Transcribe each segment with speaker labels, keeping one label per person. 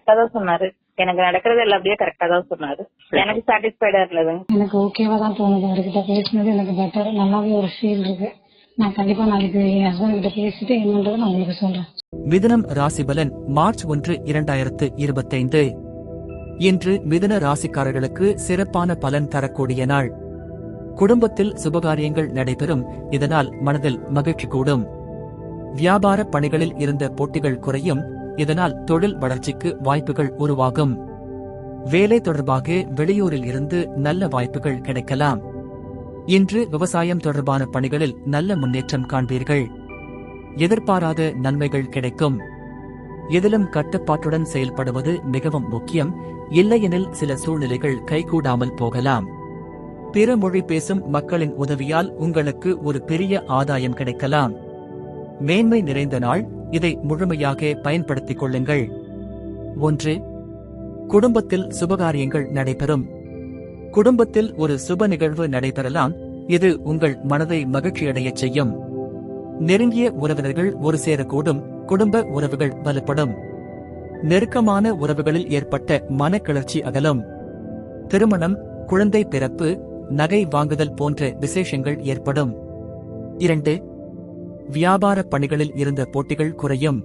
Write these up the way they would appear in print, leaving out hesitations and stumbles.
Speaker 1: கரெக்டா தான் சொன்னாரு. எனக்கு நடக்கிறது எல்லாம் அப்படியே கரெக்டா தான் சொன்னாரு. எனக்கு சாட்டிஸ்ஃபைடா இருந்ததுங்க.
Speaker 2: எனக்கு ஓகேவா தான் தோணுது. அவர்கிட்ட பேசினது எனக்கு பெட்டர், நல்லாவே ஒரு ஃபீல் இருக்கு. நான் கண்டிப்பா நாளைக்கு என் ஹஸ்பண்ட் கிட்ட பேசிட்டு என்னன்றதை நான் உங்களுக்கு சொல்றேன்.
Speaker 3: மிதுனம் ராசிபலன் மார்ச் 1, 2025. இன்று மிதுன ராசிக்காரர்களுக்கு சிறப்பான பலன் தரக்கூடிய நாள். குடும்பத்தில் சுபகாரியங்கள் நடைபெறும், இதனால் மனதில் மகிழ்ச்சி கூடும். வியாபார பணிகளில் இருந்த போட்டிகள் குறையும், இதனால் தொழில் வளர்ச்சிக்கு வாய்ப்புகள் உருவாகும். வேலை தொடர்பாக வெளியூரில் இருந்து நல்ல வாய்ப்புகள் கிடைக்கலாம். இன்று விவசாயம் தொடர்பான பணிகளில் நல்ல முன்னேற்றம் காண்பீர்கள். எதிர்பாராத நன்மைகள் கிடைக்கும். எதிலும் கட்டுப்பாட்டுடன் செயல்படுவது மிகவும் முக்கியம், இல்லையெனில் சில சூழ்நிலைகள் கைகூடாமல் போகலாம். பிற மொழி பேசும் மக்களின் உதவியால் உங்களுக்கு ஒரு பெரிய ஆதாயம் கிடைக்கலாம். மேன்மை நிறைந்த நாள், இதை முழுமையாக பயன்படுத்திக் கொள்ளுங்கள். 1. குடும்பத்தில் சுபகாரியங்கள் நடைபெறும். குடும்பத்தில் ஒரு சுப நிகழ்வு நடைபெறலாம், இது உங்கள் மனதை மகிழ்ச்சியடையச் செய்யும். நெருங்கிய உறவினர்கள் ஒரு சேரக்கூடும், குடும்ப உறவுகள் வலுப்படும். நெருக்கமான உறவுகளில் ஏற்பட்ட மனக்கிளர்ச்சி அகலும். திருமணம், குழந்தை பிறப்பு, நகை வாங்குதல் போன்ற விசேஷங்கள் ஏற்படும். 2. வியாபார பணிகளில் இருந்த போட்டிகள் குறையும்.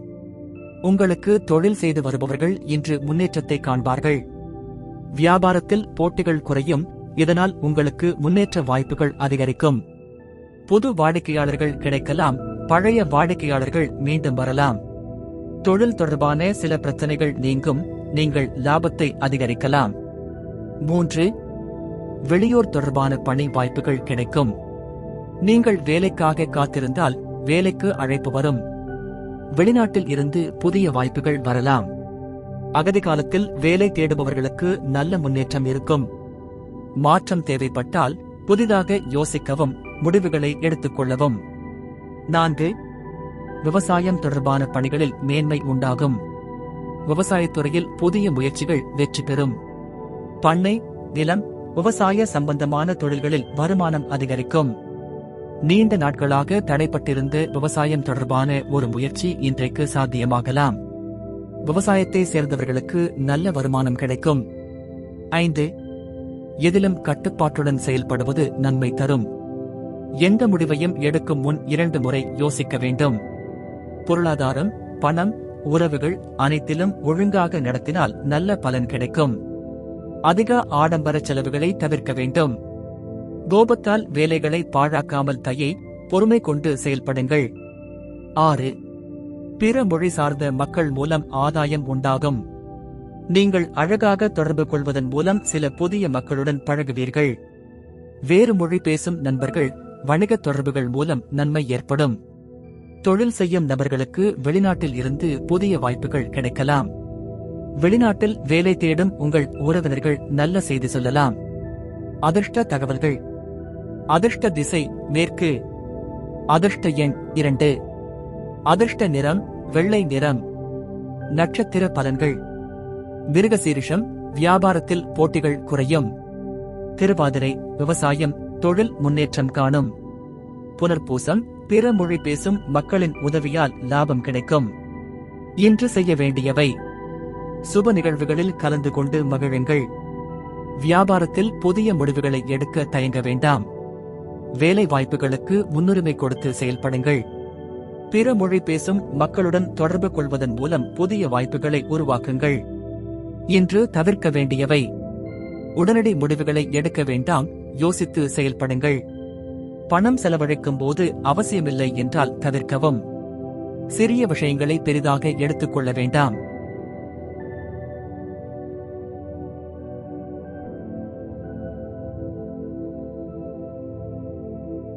Speaker 3: உங்களுக்கு தொழில் செய்து வருபவர்கள் இன்று முன்னேற்றத்தை காண்பார்கள். வியாபாரத்தில் போட்டிகள் குறையும், இதனால் உங்களுக்கு முன்னேற்ற வாய்ப்புகள் அதிகரிக்கும். புது வாடிக்கையாளர்கள் கிடைக்கலாம், பழைய வாடிக்கையாளர்கள் மீண்டும் வரலாம். தொழில் தொடர்பான சில பிரச்சனைகள் நீங்கும், நீங்கள் லாபத்தை அதிகரிக்கலாம். 3. வெளியூர் தொடர்பான பணி வாய்ப்புகள் கிடைக்கும். நீங்கள் வேலைக்காக காத்திருந்தால் வேலைக்கு அழைப்பு வரும். வெளிநாட்டில் இருந்து புதிய வாய்ப்புகள் வரலாம். அகதி காலத்தில் வேலை தேடுபவர்களுக்கு நல்ல முன்னேற்றம் இருக்கும். மாற்றம் தேவைப்பட்டால் புதிதாக யோசிக்கவும், முடிவுகளை எடுத்துக் கொள்ளவும். 4. விவசாயம் தொடர்பான பணிகளில் மேன்மை உண்டாகும். விவசாயத்துறையில் புதிய முயற்சிகள் வெற்றி பெறும். பண்ணை, நிலம், விவசாய சம்பந்தமான தொழில்களில் வருமானம் அதிகரிக்கும். நீண்ட நாட்களாக தடைப்பட்டிருந்த விவசாயம் தொடர்பான ஒரு முயற்சி இன்றைக்கு சாத்தியமாகலாம். விவசாயத்தை சேர்ந்தவர்களுக்கு நல்ல வருமானம் கிடைக்கும். 5. எதிலும் கட்டுப்பாட்டுடன் செயல்படுவது நன்மை தரும். எந்த முடிவையும் எடுக்கும் முன் 2 முறை யோசிக்க வேண்டும். பொருளாதாரம், பணம், உறவுகள் அனைத்திலும் ஒழுங்காக நடத்தினால் நல்ல பலன் கிடைக்கும். அதிக ஆடம்பர செலவுகளை தவிர்க்க வேண்டும். கோபத்தால் வேலைகளை பாழாக்காமல் பொறுமை கொண்டு செயல்படுங்கள். 6. பிற மொழி சார்ந்த மக்கள் மூலம் ஆதாயம் உண்டாகும். நீங்கள் அழகாக தொடர்பு கொள்வதன் மூலம் சில புதிய மக்களுடன் பழகுவீர்கள். வேறு மொழி பேசும் நண்பர்கள், வணிக தொடர்புகள் மூலம் நன்மை ஏற்படும். தொழில் செய்யும் நபர்களுக்கு வெளிநாட்டில் இருந்து புதிய வாய்ப்புகள் கிடைக்கலாம். வெளிநாட்டில் வேலை தேடும் உங்கள் உறவினர்கள் நல்ல செய்தி சொல்லலாம். அதிர்ஷ்ட தகவல்கள். அதிர்ஷ்ட திசை மேற்கு. அதிர்ஷ்ட எண் 2. அதிர்ஷ்ட நிறம் வெள்ளை நிறம். நட்சத்திர பலன்கள். மிருகசீரிஷம், வியாபாரத்தில் போட்டிகள் குறையும். திருவாதிரை, விவசாயம், தொழில் முன்னேற்றம் காணும். புனர்பூசம், பிற மொழி பேசும் மக்களின் உதவியால் லாபம் கிடைக்கும். இன்று செய்ய வேண்டியவை: சுப நிகழ்வுகளில் கலந்து கொண்டு மகிழுங்கள். வியாபாரத்தில் புதிய முடிவுகளை எடுக்க தயங்க வேண்டாம். வேலை வாய்ப்புகளுக்கு முன்னுரிமை கொடுத்து செயல்படுங்கள். பிற மொழி பேசும் மக்களுடன் தொடர்பு கொள்வதன் மூலம் புதிய வாய்ப்புகளை உருவாக்குங்கள். இன்று தவிர்க்க வேண்டியவை: உடனடி முடிவுகளை எடுக்க வேண்டாம், யோசித்து செயல்படுங்கள். பணம் செலவழிக்கும் போது அவசியமில்லை என்றால் தவிர்க்கவும். சிறிய விஷயங்களை பெரிதாக எடுத்துக்கொள்ள வேண்டாம்.